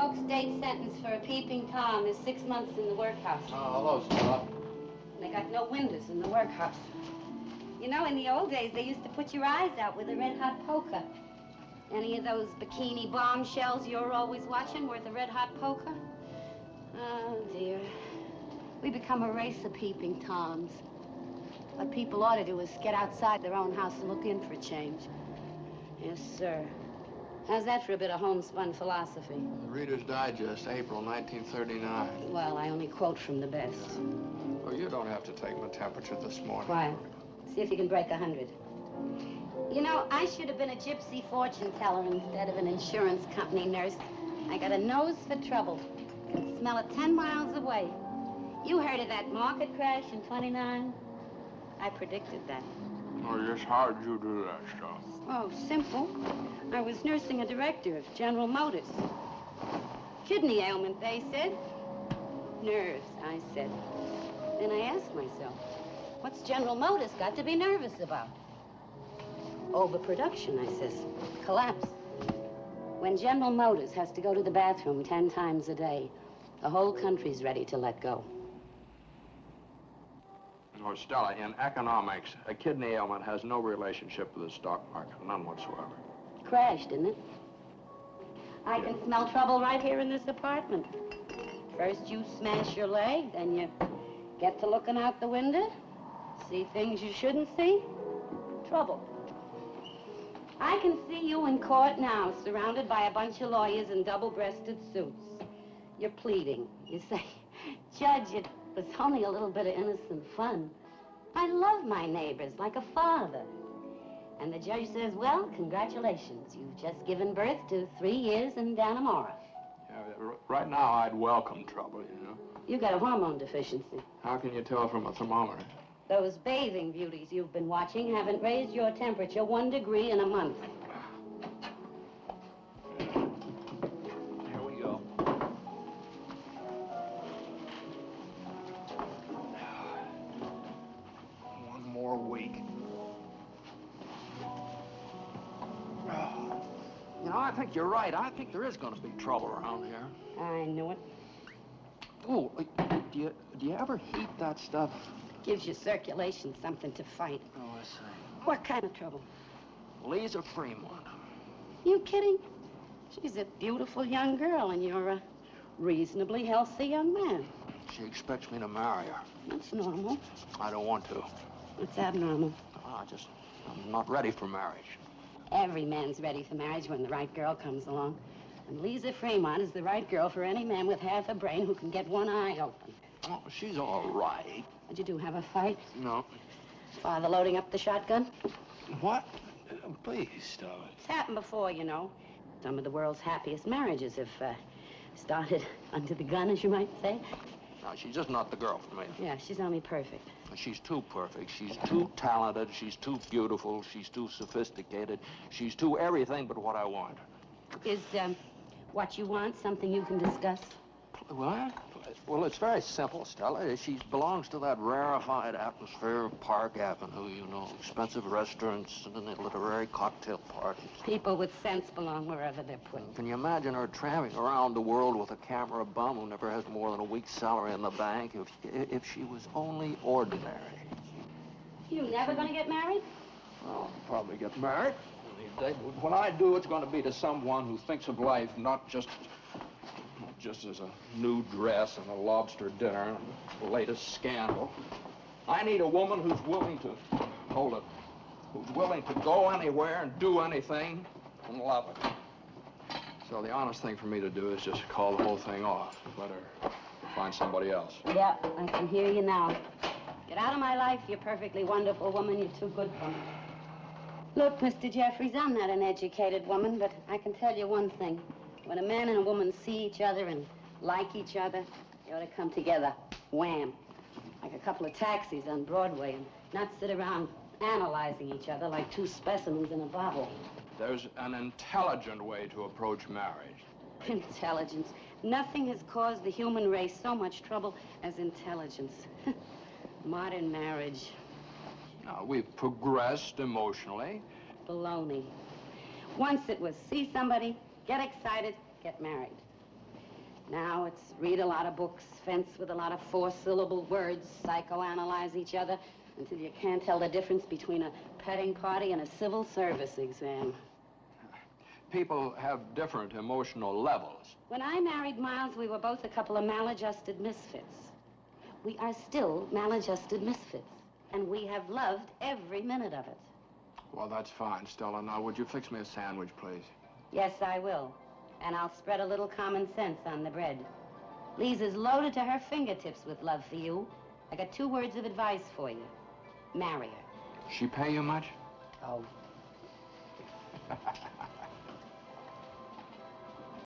Coke state sentence for a peeping Tom is 6 months in the workhouse. Oh, hello, Stella. They got no windows in the workhouse. You know, in the old days, they used to put your eyes out with a red-hot poker. Any of those bikini bombshells you're always watching worth a red-hot poker? Oh, dear. We become a race of peeping Toms. What people ought to do is get outside their own house and look in for a change. Yes, sir. How's that for a bit of homespun philosophy? The Reader's Digest, April 1939. Well, I only quote from the best. Oh, you don't have to take my temperature this morning. Why? See if you can break 100. You know, I should have been a gypsy fortune teller instead of an insurance company nurse. I got a nose for trouble. Can smell it 10 miles away. You heard of that market crash in 29? I predicted that. Oh, just how did you do that stuff? Oh, simple. I was nursing a director of General Motors. Kidney ailment, they said. Nerves, I said. Then I asked myself, what's General Motors got to be nervous about? Overproduction, I says. Collapse. When General Motors has to go to the bathroom 10 times a day, the whole country's ready to let go. Oh, Stella, in economics, a kidney ailment has no relationship with the stock market, none whatsoever. Crashed, didn't it? I can smell trouble right here in this apartment. First you smash your leg, then you get to looking out the window, see things you shouldn't see. Trouble. I can see you in court now, surrounded by a bunch of lawyers in double-breasted suits. You're pleading. You say, Judge, it was only a little bit of innocent fun. I love my neighbors like a father. And the judge says, well, congratulations. You've just given birth to 3 years in Dannemora. Yeah, right now, I'd welcome trouble, you know. You got a hormone deficiency. How can you tell from a thermometer? Those bathing beauties you've been watching haven't raised your temperature 1 degree in a month. Here we go. One more week. You know, I think you're right. I think there is going to be trouble around here. I knew it. Oh, do you ever heat that stuff? Gives your circulation something to fight. Oh, I see. What kind of trouble? Lisa Fremont. You kidding? She's a beautiful young girl, and you're a reasonably healthy young man. She expects me to marry her. That's normal. I don't want to. It's abnormal. I'm not ready for marriage. Every man's ready for marriage when the right girl comes along. And Lisa Fremont is the right girl for any man with half a brain who can get one eye open. Oh, she's all right. Did you two have a fight? No. Father loading up the shotgun? What? Please, stop it. It's happened before, you know. Some of the world's happiest marriages have started under the gun, as you might say. No, she's just not the girl for me. Yeah, she's only perfect. She's too perfect. She's too talented. She's too beautiful. She's too sophisticated. She's too everything but what I want. Is what you want something you can discuss? What? Well, it's very simple, Stella. She belongs to that rarefied atmosphere of Park Avenue, you know, expensive restaurants and the literary cocktail parties. People with sense belong wherever they're put. Can you imagine her traveling around the world with a camera bum who never has more than a week's salary in the bank if she was only ordinary? You never gonna get married? Well, I'll probably get married. When I do, it's going to be to someone who thinks of life not just as a new dress and a lobster dinner and the latest scandal. I need a woman who's willing to, who's willing to go anywhere and do anything and love it. So the honest thing for me to do is just call the whole thing off. Let her find somebody else. Yeah, I can hear you now. Get out of my life, you perfectly wonderful woman. You're too good for me. Look, Mr. Jeffries, I'm not an educated woman, but I can tell you one thing. When a man and a woman see each other and like each other, they ought to come together. Wham. Like a couple of taxis on Broadway and not sit around analyzing each other like two specimens in a bottle. There's an intelligent way to approach marriage. Intelligence. Nothing has caused the human race so much trouble as intelligence. Modern marriage. Now, we've progressed emotionally. Baloney. Once it was see somebody, get excited, get married. Now it's read a lot of books, fence with a lot of four-syllable words, psychoanalyze each other until you can't tell the difference between a petting party and a civil service exam. People have different emotional levels. When I married Miles, we were both a couple of maladjusted misfits. We are still maladjusted misfits, and we have loved every minute of it. Well, that's fine, Stella. Now, would you fix me a sandwich, please? Yes, I will. And I'll spread a little common sense on the bread. Lisa's loaded to her fingertips with love for you. I got 2 words of advice for you. Marry her. She pay you much? Oh.